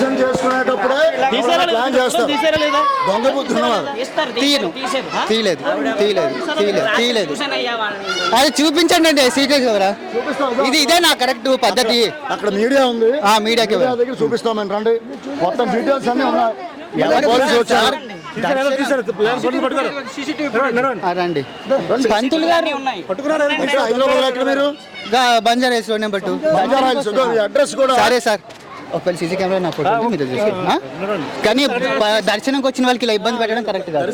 దర్శనం చేసుకునేటప్పుడే ప్లాన్ చేస్తారు. దొంగ బుద్ధి తీయలేదు. అది చూపించండి అండి సీక్రెట్ కదా. ఇదే నా కరెక్ట్ పద్ధతి. అక్కడ మీడియా ఉంది, మీడియాకి దగ్గర చూపిస్తామని రండి. మొత్తం డీటెయిల్స్ అన్ని ఉన్నాయి. పోలీసులు వచ్చారు. రండి పంతులు గారు మీరు బంజారా హిల్స్ నెంబర్ 2 అడ్రస్ కూడా. సరే సార్, ఒకవేళ సీసీ కెమెరా నా ఫోటో మీరు చూసుకోండి. కానీ దర్శనంకి వచ్చిన వాళ్ళకి ఇలా ఇబ్బంది పెట్టడం కరెక్ట్ కాదు.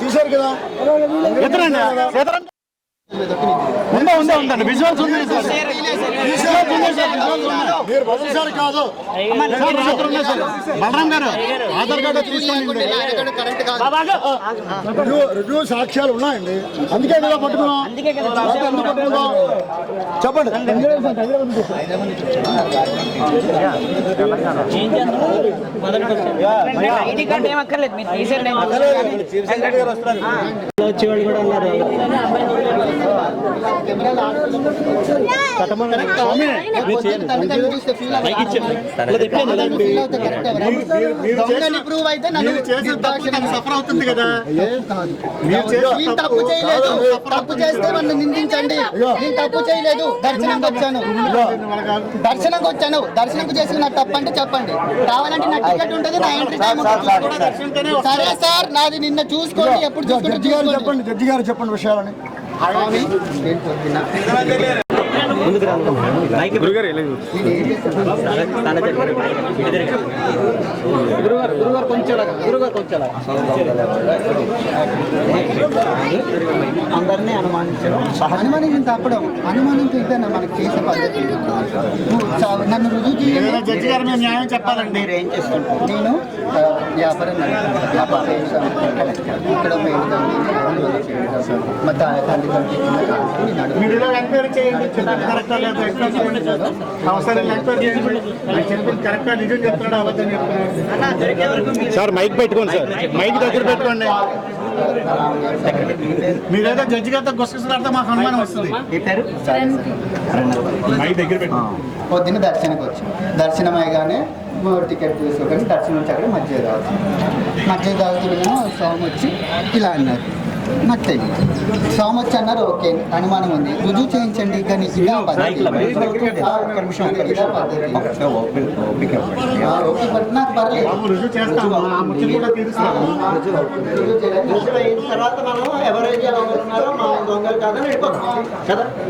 తీసారు కదా. విజువల్స్ ఉంది. మీరు మొదటిసారి కాదు బలరాం గారు ఆధార్ కార్డు తీసుకోండి. రివ్యూ సాక్ష్యాలు ఉన్నాయండి, అందుకే కదా పట్టుకున్నాం. ఎందుకు పట్టుకున్నాం చెప్పండి. వచ్చేవాళ్ళు కూడా ఉన్నారు. తప్పు చేస్తే వాళ్ళు నిందించండి. నేను తప్పు చేయలేదు, దర్శనంకి వచ్చాను. దర్శనంకి చేసి నాకు తప్పు అంటే చెప్పండి. కావాలంటే నా టికెట్ ఉంటుంది, నా ఎంట్రీ టైం ఉంటుంది. సరే సార్, నాది నిన్న చూసుకోండి. ఎప్పుడు చూసుకుంటే చెప్పండి. జడ్జి గారు చెప్పండి విషయాలని. అందరినీ అనుమానించిన తప్పడం. అనుమానించి మనకి చేసే పద్ధతి. నన్ను రుజువు చేయాలి. న్యాయం చెప్పాలండి. మీరు ఏం చేస్తుంటారు? నేను వ్యాపారం ఇక్కడ మా ఎంక్వైరీ చేయండి. సార్ మైక్ పెట్టుకోండి. సార్ మైక్ దగ్గర పెట్టుకోండి. మీరేదో జడ్జి గారితో గుసగుసలాడితే మాకు అనుమానం వస్తుంది. మైక్ దగ్గర పెట్టుకోండి. పొద్దున్న దర్శనానికి వచ్చి దర్శనం అయ్యగానే టికెట్ తీసుకోకండి. దర్శనం నుంచి అక్కడ మధ్య తాగుతున్నాము. స్వామి వచ్చి ఇలా అన్నారు. నాకు తెలియదు. స్వామి వచ్చి అన్నారు. ఓకే, అనుమానం ఉంది, రుజువు చేయించండి. కానీ ఇదా పద్ధతి. నాకు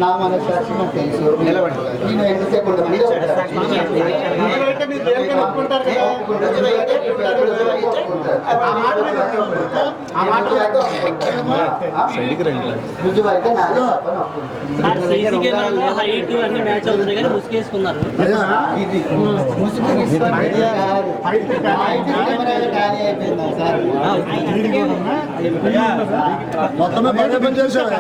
నా మనసు నాకు తెలుసు. నేను ఎంతసేపు మొత్తమే పని చేశారు.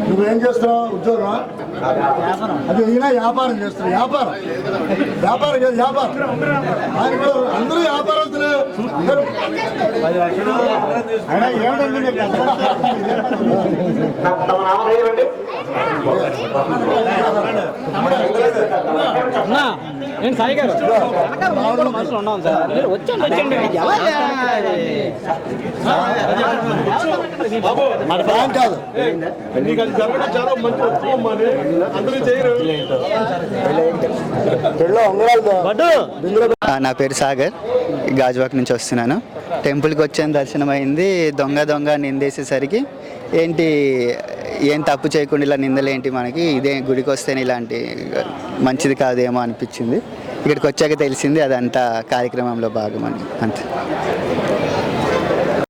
నువ్వేం చేస్తున్నావు? ఉద్యోగం? అది ఈయన వ్యాపారం చేస్తున్నావు. వ్యాపారం చేసి ఆయన అందరూ వ్యాపారస్తులే. అయినా ఏమిటండి నేను సాయి గారు మనసులో ఉన్నాం సార్. వచ్చండి. మన ప్లాన్ కాదు. నా పేరు సాగర్, గాజువాక్ నుంచి వస్తున్నాను. టెంపుల్కి వచ్చాను, దర్శనం అయింది. దొంగ నిందేసేసరికి ఏంటి, ఏం తప్పు చేయకుండా ఇలా నిందలేంటి, మనకి ఇదే గుడికి వస్తేనే ఇలాంటి మంచిది కాదేమో అనిపించింది. ఇక్కడికి వచ్చాక తెలిసింది అదంతా కార్యక్రమంలో భాగం అని. అంతే.